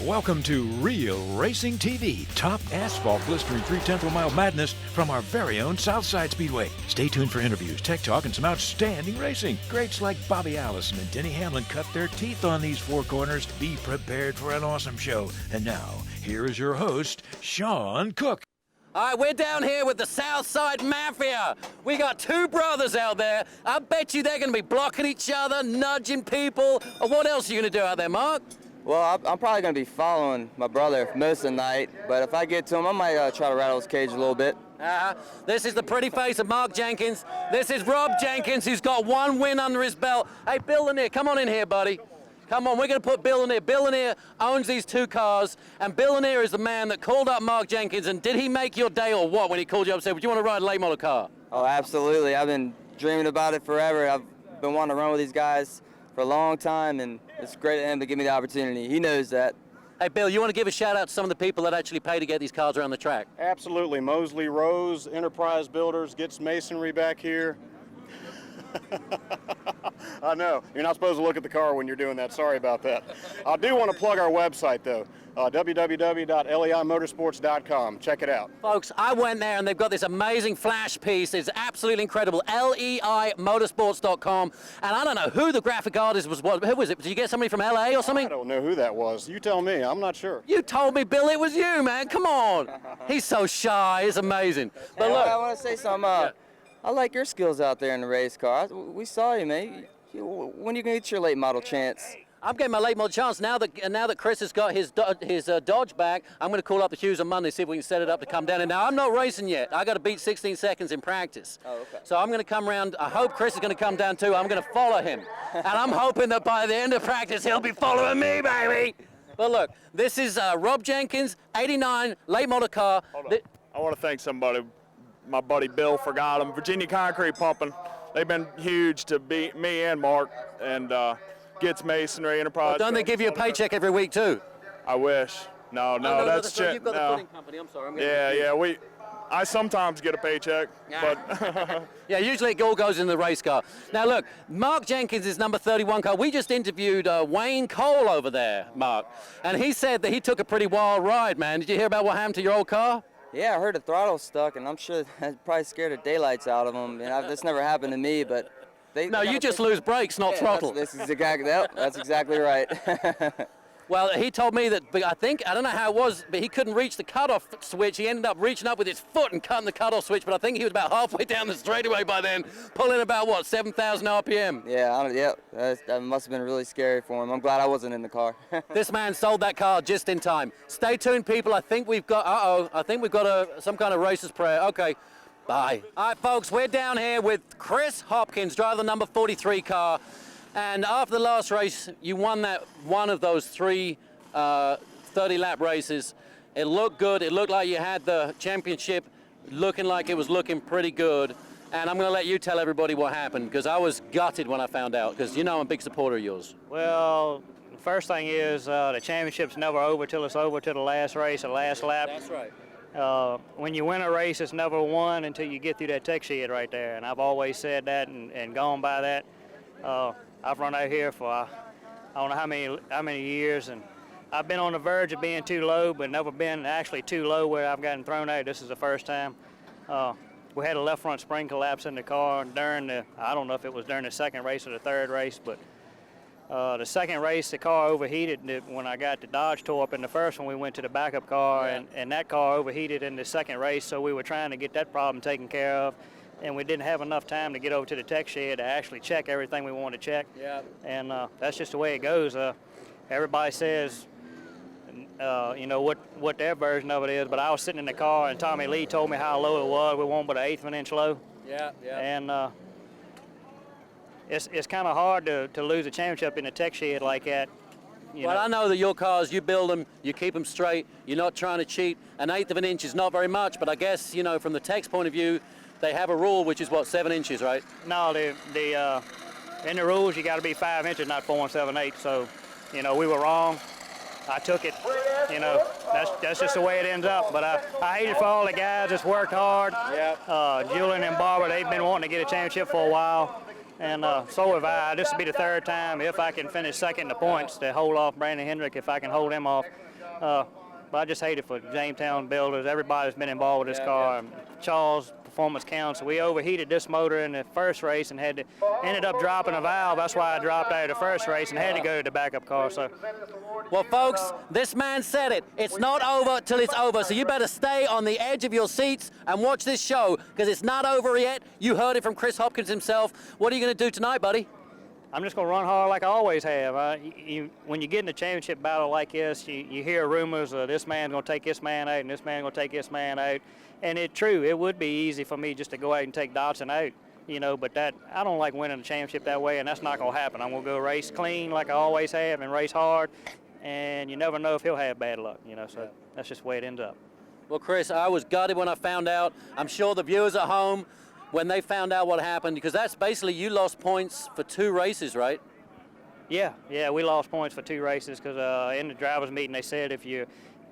Welcome to Real Racing TV, top asphalt blistering 3/10 of a mile madness from our very own Southside Speedway. Stay tuned for interviews, tech talk, and some outstanding racing. Greats like Bobby Allison and Denny Hamlin cut their teeth on these four corners. Be prepared for an awesome show. And now, here is your host, Sean Cook. All right, we're down here with the Southside Mafia. We got two brothers out there. I bet you they're going to be blocking each other, nudging people. Or what else are you going to do out there, Mark? Well, I'm probably going to be following my brother most of the night, but if I get to him, I might try to rattle his cage a little bit. This is the pretty face of Mark Jenkins. This is Rob Jenkins, who's got one win under his belt. Hey, Bill Knere, come on in here, buddy. Come on, we're going to put Bill Knere. Bill Knere owns these two cars, and Bill Knere is the man that called up Mark Jenkins. And did he make your day or what when he called you up and said, would you want to ride a late model car? Oh, absolutely. I've been dreaming about it forever. I've been wanting to run with these guys for a long time, and it's great of him to give me the opportunity. He knows that. Hey, Bill, you want to give a shout-out to some of the people that actually pay to get these cars around the track? Absolutely. Mosley Rose, Enterprise Builders, gets masonry back here. I know. You're not supposed to look at the car when you're doing that. Sorry about that. I do want to plug our website, though, www.leimotorsports.com. Check it out. Folks, I went there, and they've got this amazing flash piece. It's absolutely incredible. leimotorsports.com. And I don't know who the graphic artist was. Who was it? Did you get somebody from L.A. or something? I don't know who that was. You tell me. I'm not sure. You told me, Bill, it was you, man. Come on. He's so shy. It's amazing. But look. I want to say something. I like your skills out there in the race car. We saw you, man. When are you going to get your late model chance? I'm getting my late model chance. Now that Chris has got his Dodge back, I'm going to call up the Hughes on Monday, see if we can set it up to come down. And now, I'm not racing yet. I got to beat 16 seconds in practice. Oh, okay. So I'm going to come around. I hope Chris is going to come down too. I'm going to follow him. And I'm hoping that by the end of practice, he'll be following me, baby. But look, this is Rob Jenkins, 89, late model car. Hold on. I want to thank somebody. My buddy Bill forgot him. Virginia Concrete Pumping. They've been huge to me and Mark, and Gets Masonry Enterprise. Well, don't they give you a paycheck every week too? I wish. No, that's shit. You've got the footing company. I'm sorry. I sometimes get a paycheck, but yeah, usually it all goes in the race car. Now look, Mark Jenkins is number 31 car. We just interviewed Wayne Cole over there, Mark, and he said that he took a pretty wild ride, man. Did you hear about what happened to your old car? Yeah, I heard the throttle stuck, and I'm sure that probably scared the daylights out of them. That's never happened to me, but no, you just lose brakes, not throttle. That's exactly right. Well, he told me that, I don't know how it was, but he couldn't reach the cutoff switch. He ended up reaching up with his foot and cutting the cutoff switch, but I think he was about halfway down the straightaway by then, pulling about, 7,000 RPM? Yeah, that must have been really scary for him. I'm glad I wasn't in the car. This man sold that car just in time. Stay tuned, people. I think we've got, some kind of racer's prayer. Okay, bye. All right, folks, we're down here with Chris Hopkins, driver of the number 43 car. And after the last race, you won that one of those three 30-lap races. It looked good. It looked like you had the championship looking like it was looking pretty good. And I'm going to let you tell everybody what happened, because I was gutted when I found out, because I'm a big supporter of yours. Well, the first thing is the championship's never over till it's over to the last race, the last lap. That's right. When you win a race, it's never won until you get through that tech shed right there. And I've always said that and gone by that. I've run out here for I don't know how many years, and I've been on the verge of being too low, but never been actually too low where I've gotten thrown out. This is the first time. We had a left front spring collapse in the car during I don't know if it was during the second race or the third race, but the second race the car overheated when I got the Dodge tore up in the first one. We went to the backup car, and that car overheated in the second race, so we were trying to get that problem taken care of. And we didn't have enough time to get over to the tech shed to actually check everything we wanted to check. Yeah. And that's just the way it goes. Everybody says, what their version of it is, but I was sitting in the car and Tommy Lee told me how low it was. We weren't but 1/8 of an inch low. Yeah. And it's kind of hard to lose a championship in a tech shed like that. Well, I know that your cars, you build them, you keep them straight, you're not trying to cheat. 1/8 of an inch is not very much, but I guess, from the tech's point of view, they have a rule, which is 7 inches, right? No, in the rules, you got to be 5 inches, not 4 7/8. So, we were wrong. I took it. That's just the way it ends up. But I hate it for all the guys that's worked hard. Yeah. Julian and Barbara, they've been wanting to get a championship for a while. and so have I. This will be the third time if I can finish second in the points to hold off Brandon Hendrick, if I can hold him off. But I just hate it for Jamestown builders. Everybody's been involved with this car. Charles Performance Council. We overheated this motor in the first race and ended up dropping a valve. That's why I dropped out of the first race and had to go to the backup car. So, well, folks, this man said it. It's not over till it's over. So you better stay on the edge of your seats and watch this show because it's not over yet. You heard it from Chris Hopkins himself. What are you going to do tonight, buddy? I'm just going to run hard like I always have. When you get in a championship battle like this, you hear rumors of this man's going to take this man out and this man's going to take this man out. And it's true. It would be easy for me just to go out and take Dodson out, you know, but I don't like winning a championship that way, and that's not going to happen. I'm going to go race clean like I always have and race hard, and you never know if he'll have bad luck, you know, so that's just the way it ends up. Well, Chris, I was gutted when I found out. I'm sure the viewers at home, when they found out what happened, because that's basically you lost points for 2 races, right? Yeah, we lost points for 2 races because in the drivers' meeting they said if you're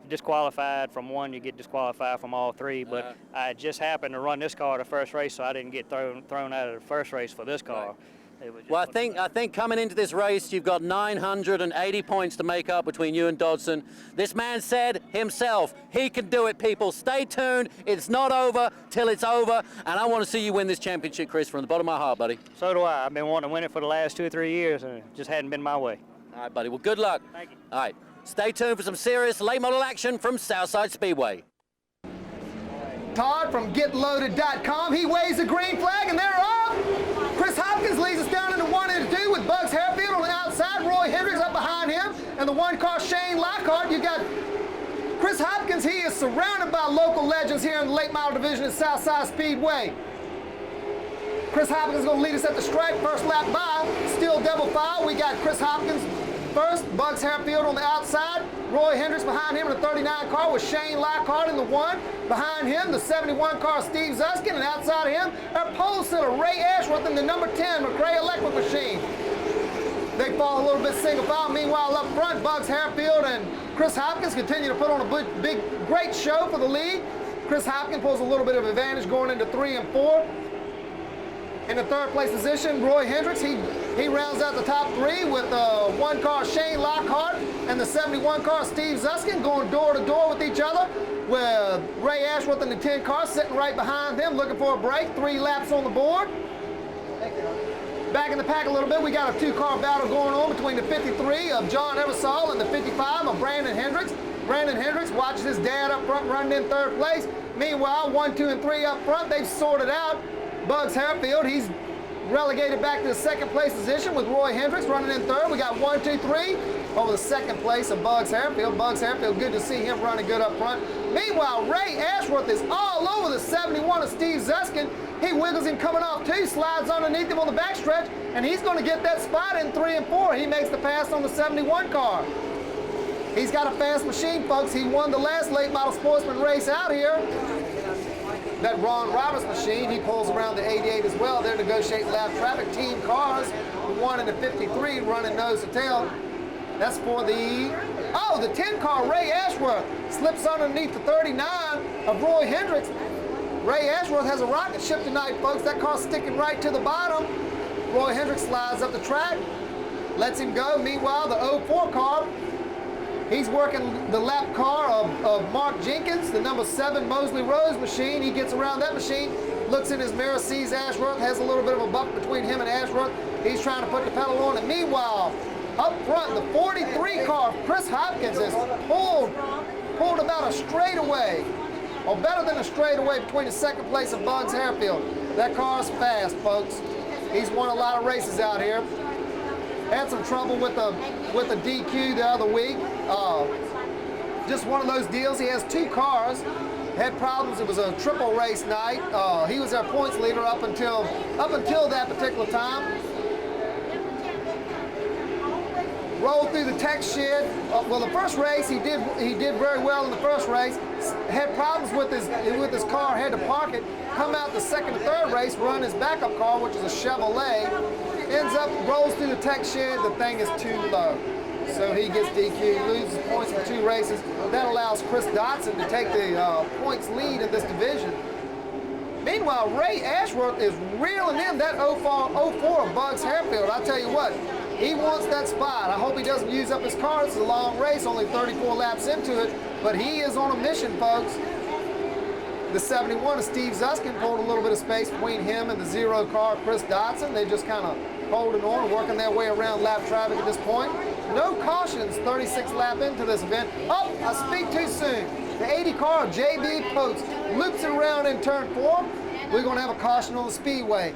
disqualified from one, you get disqualified from all 3. But I just happened to run this car the first race, so I didn't get thrown out of the first race for this car. Right. Well, I think coming into this race, you've got 980 points to make up between you and Dodson. This man said himself, he can do it, people. Stay tuned. It's not over till it's over. And I want to see you win this championship, Chris, from the bottom of my heart, buddy. So do I. I've been wanting to win it for the last 2 or 3 years, and it just hadn't been my way. All right, buddy. Well, good luck. Thank you. All right. Stay tuned for some serious late model action from Southside Speedway. Todd from GetLoaded.com. He waves the green flag, and they're up. Chris Hopkins leads us down into 1 and 2 with Bugs Harefield on the outside. Roy Hendricks up behind him, and the 1 car Shane Lockhart. You got Chris Hopkins. He is surrounded by local legends here in the late model division at Southside Speedway. Chris Hopkins is going to lead us at the stripe. First lap by, still double file. We got Chris Hopkins first, Bugs Harefield on the outside, Roy Hendricks behind him in the 39 car with Shane Lockhart in the 1. Behind him, the 71 car Steve Zuskin, and outside of him, our pole sitter Ray Ashworth in the number 10 McRae Electric Machine. They fall a little bit single file. Meanwhile, up front, Bugs Harefield and Chris Hopkins continue to put on a great show for the lead. Chris Hopkins pulls a little bit of advantage going into 3 and 4. In the 3rd place position, Roy Hendricks, he rounds out the top 3 with 1 car Shane Lockhart and the 71 car Steve Zuskin going door to door with each other, with Ray Ashworth in the 10 car sitting right behind them looking for a break. 3 laps on the board. Back in the pack a little bit, we got a 2-car battle going on between the 53 of John Eversole and the 55 of Brandon Hendricks. Brandon Hendricks watches his dad up front running in 3rd place. Meanwhile, 1, 2, and 3 up front, they've sorted out. Bugs Harefield, he's relegated back to the 2nd place position with Roy Hendricks running in 3rd. We got 1, 2, 3 over the 2nd place of Bugs Harefield. Bugs Harefield, good to see him running good up front. Meanwhile, Ray Ashworth is all over the 71 of Steve Zuskin. He wiggles him coming off 2, slides underneath him on the backstretch, and he's going to get that spot in 3 and 4. He makes the pass on the 71 car. He's got a fast machine, folks. He won the last late model sportsman race out here. That Ron Roberts machine, he pulls around the 88 as well. They're negotiating lap traffic. Team cars, the 1 and the 53 running nose to tail. That's for the 10 car Ray Ashworth slips underneath the 39 of Roy Hendricks. Ray Ashworth has a rocket ship tonight, folks. That car's sticking right to the bottom. Roy Hendricks slides up the track, lets him go. Meanwhile, the 04 car, he's working the lap car of Mark Jenkins, the number 7 Mosley Rose machine. He gets around that machine, looks in his mirror, sees Ashworth, has a little bit of a buck between him and Ashworth. He's trying to put the pedal on, and meanwhile, up front, the 43 car, Chris Hopkins, has pulled about a straightaway, or better than a straightaway, between the 2nd place of Bugs Harefield. That car's fast, folks. He's won a lot of races out here. Had some trouble with the DQ the other week. Just one of those deals. He has 2 cars. Had problems. It was a triple race night. He was our points leader up until that particular time. Rolled through the tech shed. Well, the first race he did very well in the first race. Had problems with his car. Had to park it. Come out the 2nd and 3rd race. Run his backup car, which is a Chevrolet. Ends up, rolls through the tech shed, the thing is too low. So he gets DQ, loses points for 2 races. That allows Chris Dodson to take the points lead in this division. Meanwhile, Ray Ashworth is reeling in that 04 of Bugs Harefield. I tell you what, he wants that spot. I hope he doesn't use up his car. It's a long race, only 34 laps into it, but he is on a mission, folks. The 71 of Steve Zuskin pulled a little bit of space between him and the 0 car, Chris Dodson. They just kind of holding on, working their way around lap traffic at this point. No cautions, 36 lap into this event. Oh, I speak too soon. The 80 car, JB Post, loops it around in turn 4. We're going to have a caution on the speedway.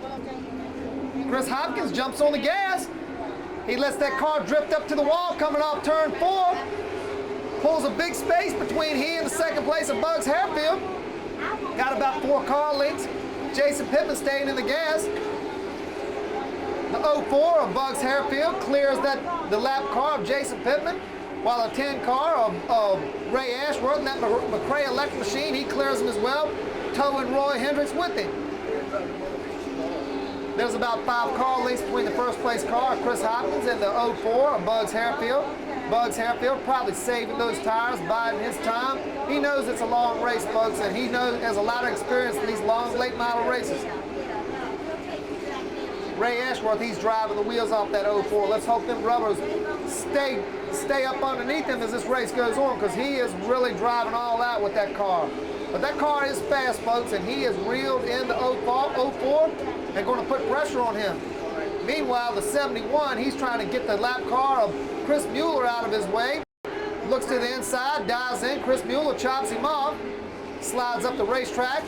Chris Hopkins jumps on the gas. He lets that car drift up to the wall coming off turn 4. Pulls a big space between he and the second place of Bugs Harefield. Got about 4 car lengths. Jason Pittman staying in the gas. The 04 of Bugs Harefield clears the lap car of Jason Pittman, while a 10 car of Ray Ashworth and that McRae electric machine, he clears him as well, towing Roy Hendricks with him. There's about 5 car lengths between the first place car of Chris Hopkins and the 04 of Bugs Harefield. Bugs Harefield probably saving those tires, biding his time. He knows it's a long race, folks, and he has a lot of experience in these long, late model races. Ray Ashworth, he's driving the wheels off that 04. Let's hope them rubbers stay up underneath him as this race goes on, because he is really driving all out with that car. But that car is fast, folks, and he is reeled in the 04 and going to put pressure on him. Meanwhile, the 71, he's trying to get the lap car of Chris Mueller out of his way. Looks to the inside, dives in. Chris Mueller chops him off, slides up the racetrack.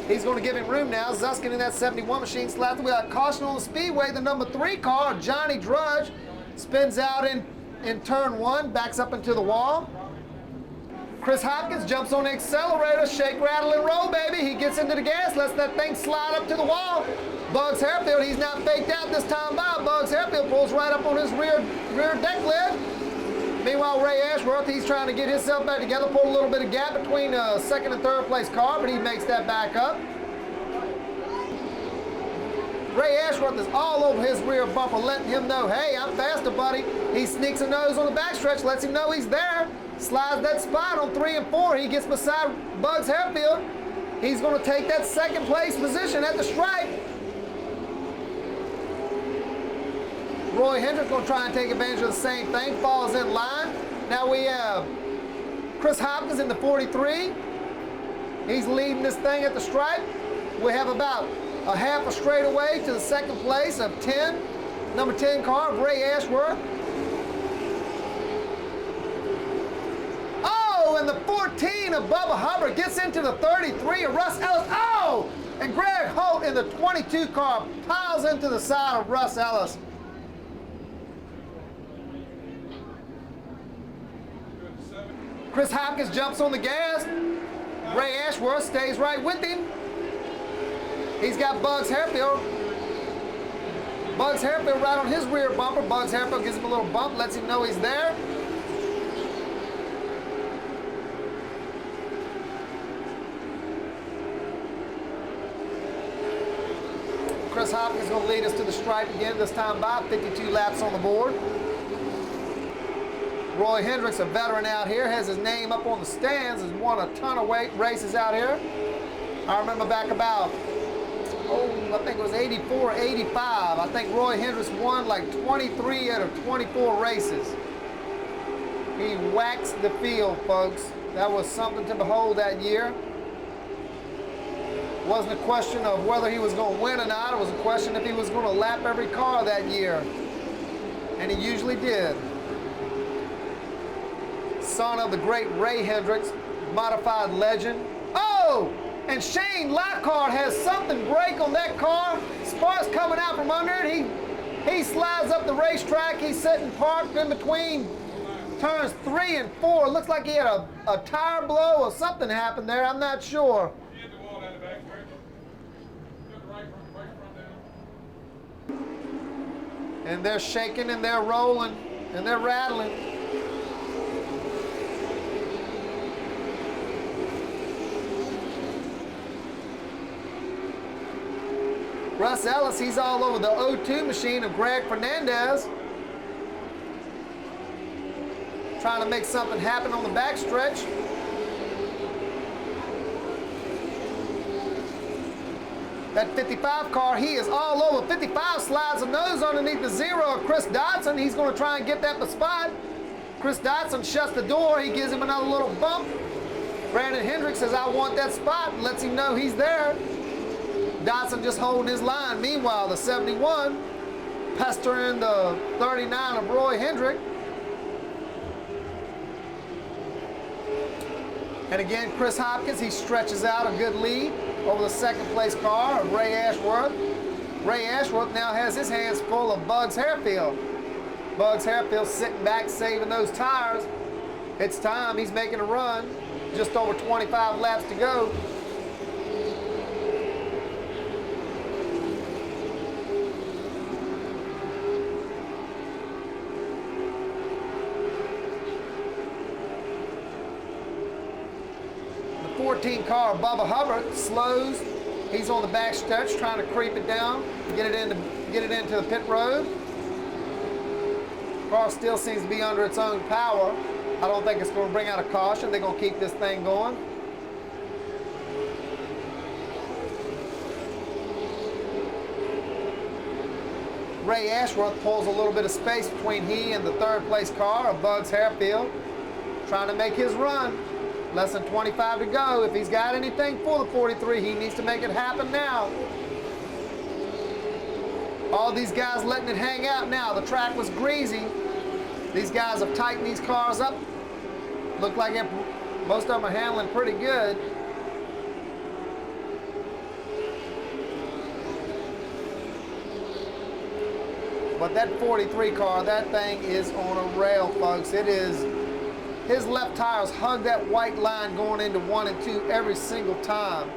He's going to give him room now. Zuskin in that 71 machine slides the wheel. Caution on the speedway. The number 3 car, Johnny Drudge, spins out in turn 1, backs up into the wall. Chris Hopkins jumps on the accelerator, shake, rattle, and roll, baby. He gets into the gas, lets that thing slide up to the wall. Bugs Harefield, he's not faked out this time by. Bugs Harefield pulls right up on his rear deck lid. Meanwhile, Ray Ashworth, he's trying to get himself back together, pull a little bit of gap between second and third place car, but he makes that back up. Ray Ashworth is all over his rear bumper, letting him know, hey, I'm faster, buddy. He sneaks a nose on the backstretch, lets him know he's there. Slides that spot on 3 and 4. He gets beside Bugs Harefield. He's going to take that second place position at the stripe. Roy Hendricks going to try and take advantage of the same thing, falls in line. Now we have Chris Hopkins in the 43. He's leading this thing at the stripe. We have about a half a straightaway to the second place of 10. Number 10 car of Ray Ashworth. Oh, and the 14 of Bubba Hubbard gets into the 33 of Russ Ellis. Oh, and Greg Holt in the 22 car piles into the side of Russ Ellis. Chris Hopkins jumps on the gas. Ray Ashworth stays right with him. He's got Bugs Harefield. Bugs Harefield right on his rear bumper. Bugs Harefield gives him a little bump, lets him know he's there. Chris Hopkins is going to lead us to the stripe again, this time by 52 laps on the board. Roy Hendricks, a veteran out here, has his name up on the stands, has won a ton of races out here. I remember back about, I think it was 84, 85. I think Roy Hendricks won like 23 out of 24 races. He waxed the field, folks. That was something to behold that year. It wasn't a question of whether he was going to win or not. It was a question if he was going to lap every car that year. And he usually did. Son of the great Ray Hendricks, modified legend. Oh, and Shane Lockhart has something break on that car. Sparks coming out from under it. He slides up the racetrack. He's sitting parked in between turns 3 and 4. Looks like he had a tire blow or something happened there. I'm not sure. And they're shaking and they're rolling and they're rattling. Russ Ellis, he's all over the 02 machine of Greg Fernandez. Trying to make something happen on the backstretch. That 55 car, he is all over. 55 slides the nose underneath the 0 of Chris Dodson. He's going to try and get that spot. Chris Dodson shuts the door. He gives him another little bump. Brandon Hendricks says, I want that spot. Lets him know he's there. Dodson just holding his line. Meanwhile, the 71 pestering the 39 of Roy Hendrick. And again, Chris Hopkins, he stretches out a good lead over the second place car of Ray Ashworth. Ray Ashworth now has his hands full of Bugs Harefield. Bugs Harefield sitting back, saving those tires. It's time. He's making a run. Just over 25 laps to go. The 14 car, Bubba Hubbard, slows. He's on the back stretch trying to creep it down, get it into the pit road. Car still seems to be under its own power. I don't think it's going to bring out a caution. They're going to keep this thing going. Ray Ashworth pulls a little bit of space between he and the third place car of Bugs Harefield, trying to make his run. Less than 25 to go. If he's got anything for the 43, he needs to make it happen now. All these guys letting it hang out now. The track was greasy. These guys have tightened these cars up. Look like most of them are handling pretty good. But that 43 car, that thing is on a rail, folks. It is. His left tires hug that white line going into 1 and 2 every single time.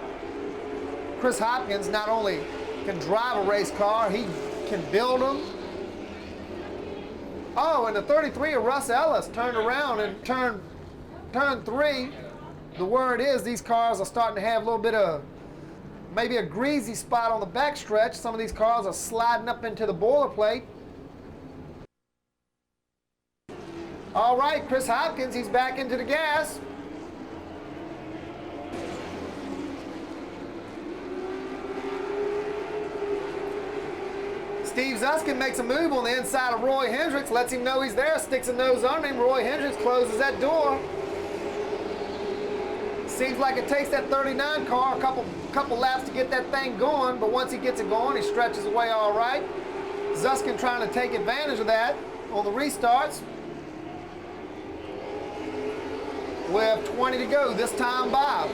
Chris Hopkins not only can drive a race car, he can build them. Oh, and the 33 of Russ Ellis turned around and turn 3. The word is these cars are starting to have a little bit of maybe a greasy spot on the backstretch. Some of these cars are sliding up into the boilerplate. All right, Chris Hopkins, he's back into the gas. Steve Zuskin makes a move on the inside of Roy Hendricks, lets him know he's there, sticks a nose under him. Roy Hendricks closes that door. Seems like it takes that 39 car a couple laps to get that thing going, but once he gets it going, he stretches away all right. Zuskin trying to take advantage of that on the restarts. We have 20 to go this time, Bob.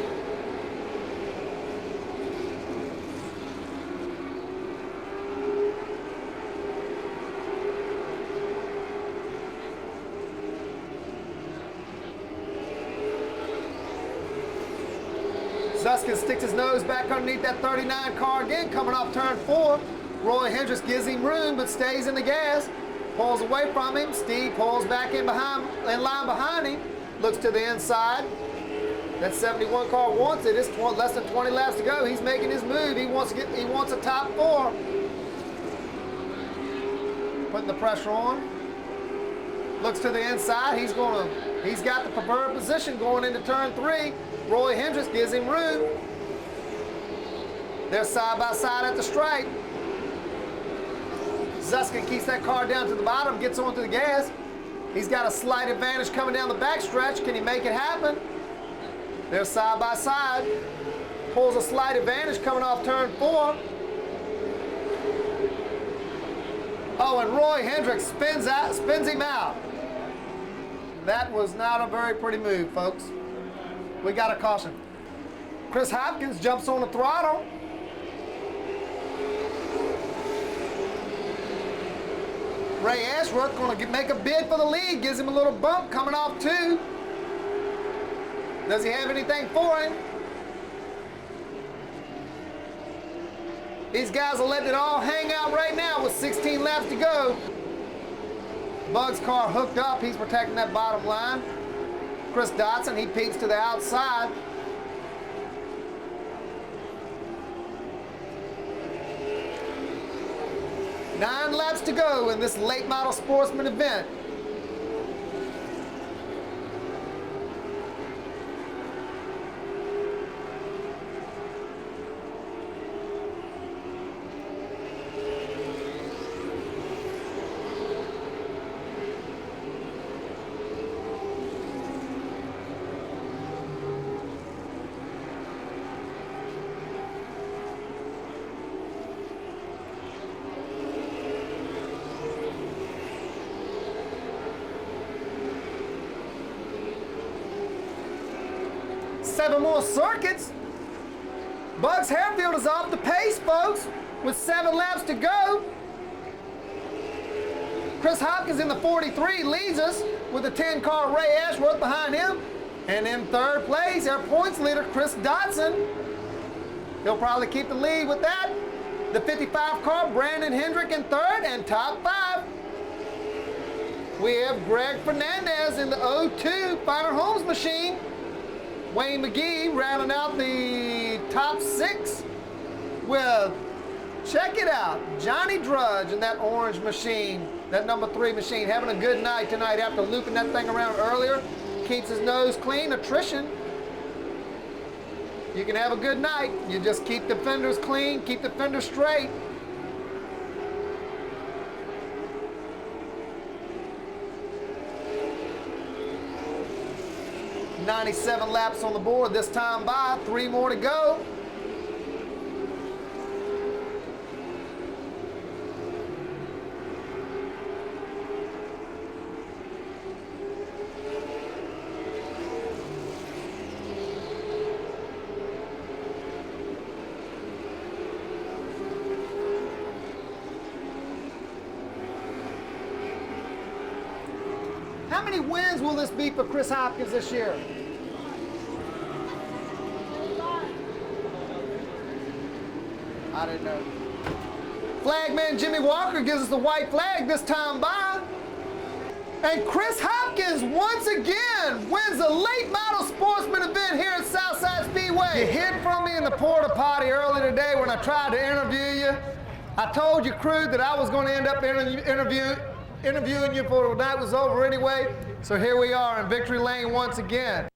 Zuskin sticks his nose back underneath that 39 car again, coming off turn 4. Roy Hendricks gives him room, but stays in the gas. Pulls away from him. Steve pulls back in line behind him. Looks to the inside. That 71 car wants it. It's less than 20 laps to go. He's making his move. He wants a top 4. Putting the pressure on. Looks to the inside. He's got the preferred position going into turn 3. Roy Hendricks gives him room. They're side by side at the stripe. Zuskin keeps that car down to the bottom, gets onto the gas. He's got a slight advantage coming down the backstretch. Can he make it happen? They're side by side. Pulls a slight advantage coming off turn 4. Oh, and Roy Hendricks spins him out. That was not a very pretty move, folks. We got a caution. Chris Hopkins jumps on the throttle. Ray Ashworth going to make a bid for the lead. Gives him a little bump coming off 2. Does he have anything for him? These guys are letting it all hang out right now with 16 laps to go. Bugs' car hooked up. He's protecting that bottom line. Chris Dodson, he peeks to the outside. Nine laps to go in this late model sportsman event. 7 more circuits. Bugs Harefield is off the pace, folks, with 7 laps to go. Chris Hopkins in the 43 leads us with a 10-car Ray Ashworth behind him. And in 3rd place, our points leader, Chris Dodson. He'll probably keep the lead with that. The 55-car, Brandon Hendrick in 3rd, and top 5. We have Greg Fernandez in the 02 Finer Homes machine. Wayne McGee rounding out the top 6 with, check it out, Johnny Drudge in that orange machine, that number 3 machine, having a good night tonight after looping that thing around earlier. Keeps his nose clean, attrition. You can have a good night. You just keep the fenders clean, keep the fenders straight. $97 laps on the board this time by, 3 more to go. How many wins will this be for Chris Hopkins this year? I didn't know. Flagman Jimmy Walker gives us the white flag this time by. And Chris Hopkins once again wins the late model sportsman event here at Southside Speedway. You hid from me in the porta potty earlier today when I tried to interview you. I told your crew that I was going to end up interviewing you before the night was over anyway. So here we are in victory lane once again.